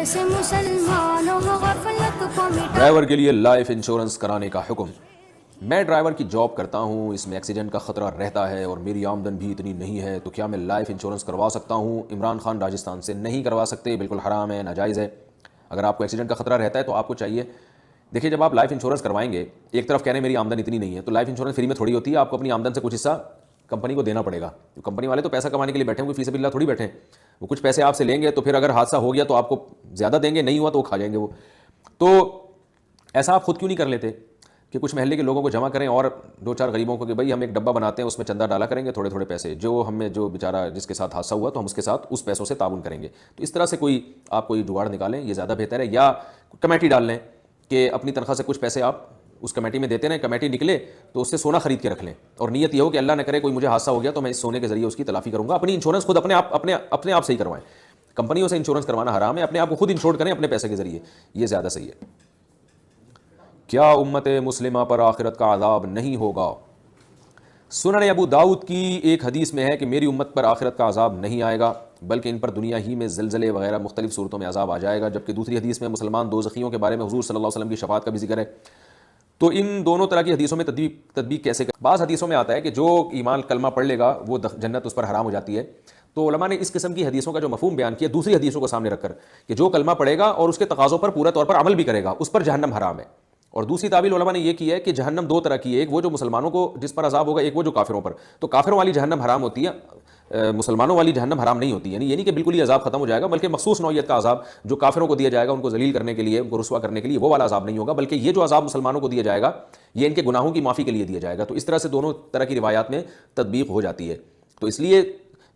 جیسے مسلمانوں غفلت کو مٹا. ڈرائیور کے لیے لائف انشورنس کرانے کا حکم. میں ڈرائیور کی جاب کرتا ہوں، اس میں ایکسیڈنٹ کا خطرہ رہتا ہے اور میری آمدن بھی اتنی نہیں ہے، تو کیا میں لائف انشورنس کروا سکتا ہوں؟ عمران خان راجستھان سے. نہیں کروا سکتے، بالکل حرام ہے، ناجائز ہے. اگر آپ کو ایکسیڈنٹ کا خطرہ رہتا ہے تو آپ کو چاہیے، دیکھیے جب آپ لائف انشورنس کروائیں گے، ایک طرف کہہ رہے ہیں میری آمدن اتنی نہیں ہے، تو لائف انشورنس فری میں تھوڑی ہوتی ہے، آپ کو اپنی آمدن سے کچھ حصہ کمپنی کو دینا پڑے گا. کمپنی والے تو پیسہ کمانے کے لیے بیٹھے ہیں، کوئی فی سبیل اللہ تھوڑی بیٹھے ہیں. وہ کچھ پیسے آپ سے لیں گے تو پھر اگر حادثہ ہو گیا تو آپ کو زیادہ دیں گے، نہیں ہوا تو وہ کھا جائیں گے. وہ تو ایسا آپ خود کیوں نہیں کر لیتے کہ کچھ محلے کے لوگوں کو جمع کریں اور دو چار غریبوں کو کہ بھائی ہم ایک ڈبہ بناتے ہیں، اس میں چندہ ڈالا کریں گے تھوڑے تھوڑے پیسے، جو ہمیں جو بیچارہ جس کے ساتھ حادثہ ہوا تو ہم اس کے ساتھ اس پیسوں سے تعاون کریں گے. تو اس طرح سے کوئی آپ کوئی جگاڑ نکالیں، یہ زیادہ بہتر ہے. یا کمیٹی ڈال لیں کہ اپنی تنخواہ سے کچھ پیسے آپ اس کمیٹی میں دیتے رہیں، کمیٹی نکلے تو اس سے سونا خرید کے رکھ لیں، اور نیت یہ ہو کہ اللہ نہ کرے کوئی مجھے حادثہ ہو گیا تو میں اس سونے کے ذریعے اس کی تلافی کروں گا. اپنی انشورنس خود اپنے آپ سے ہی کروائیں. کمپنیوں سے انشورنس کروانا حرام ہے، اپنے آپ کو خود انشور کریں اپنے پیسے کے ذریعے، یہ زیادہ صحیح ہے. کیا امت مسلمہ پر آخرت کا عذاب نہیں ہوگا؟ سنن ابو داؤد کی ایک حدیث میں ہے کہ میری امت پر آخرت کا عذاب نہیں آئے گا، بلکہ ان پر دنیا ہی میں زلزلے وغیرہ مختلف صورتوں میں عذاب آ جائے گا. جبکہ دوسری حدیث میں مسلمان دوزخیوں کے بارے میں حضور صلی اللہ علیہ وسلم کی شفاعت کا بھی ذکر ہے. تو ان دونوں طرح کی حدیثوں میں تطبیق کیسے کریں؟ بعض حدیثوں میں آتا ہے کہ جو ایمان کلمہ پڑھ لے گا وہ جنت اس پر حرام ہو جاتی ہے. تو علماء نے اس قسم کی حدیثوں کا جو مفہوم بیان کیا دوسری حدیثوں کو سامنے رکھ کر کہ جو کلمہ پڑھے گا اور اس کے تقاضوں پر پورا طور پر عمل بھی کرے گا اس پر جہنم حرام ہے. اور دوسری تعبیر علماء نے یہ کی ہے کہ جہنم دو طرح کی ہے، ایک وہ جو مسلمانوں کو جس پر عذاب ہوگا، ایک وہ جو کافروں پر. تو کافروں والی جہنم حرام ہوتی ہے، مسلمانوں والی جہنم حرام نہیں ہوتی. یعنی یہ نہیں کہ بالکل ہی عذاب ختم ہو جائے گا، بلکہ مخصوص نوعیت کا عذاب جو کافروں کو دیا جائے گا ان کو ذلیل کرنے کے لیے، ان کو رسوا کرنے کے لیے، وہ والا عذاب نہیں ہوگا، بلکہ یہ جو عذاب مسلمانوں کو دیا جائے گا یہ ان کے گناہوں کی معافی کے لیے دیا جائے گا. تو اس طرح سے دونوں طرح کی روایات میں تطبیق ہو جاتی ہے. تو اس لیے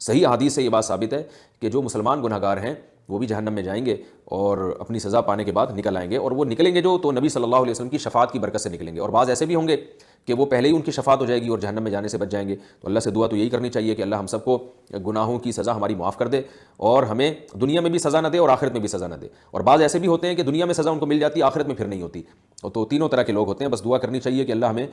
صحیح حدیث سے یہ بات ثابت ہے کہ جو مسلمان گناہ گار ہیں وہ بھی جہنم میں جائیں گے اور اپنی سزا پانے کے بعد نکل آئیں گے، اور وہ نکلیں گے جو تو نبی صلی اللہ علیہ وسلم کی شفاعت کی برکت سے نکلیں گے. اور بعض ایسے بھی ہوں گے کہ وہ پہلے ہی ان کی شفاعت ہو جائے گی اور جہنم میں جانے سے بچ جائیں گے. تو اللہ سے دعا تو یہی کرنی چاہیے کہ اللہ ہم سب کو گناہوں کی سزا ہماری معاف کر دے اور ہمیں دنیا میں بھی سزا نہ دے اور آخرت میں بھی سزا نہ دے. اور بعض ایسے بھی ہوتے ہیں کہ دنیا میں سزا ان کو مل جاتی ہے، آخرت میں پھر نہیں ہوتی. تو تینوں طرح کے لوگ ہوتے ہیں. بس دعا کرنی چاہیے کہ اللہ ہمیں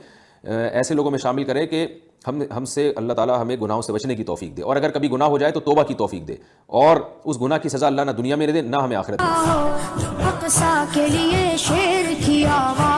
ایسے لوگوں میں شامل کرے کہ ہم سے اللہ تعالیٰ ہمیں گناہوں سے بچنے کی توفیق دے، اور اگر کبھی گناہ ہو جائے تو توبہ کی توفیق دے، اور اس گناہ کی سزا اللہ نہ دنیا میں دے نہ ہمیں آخرت میں. اقصا کے لیے شیر کی آواز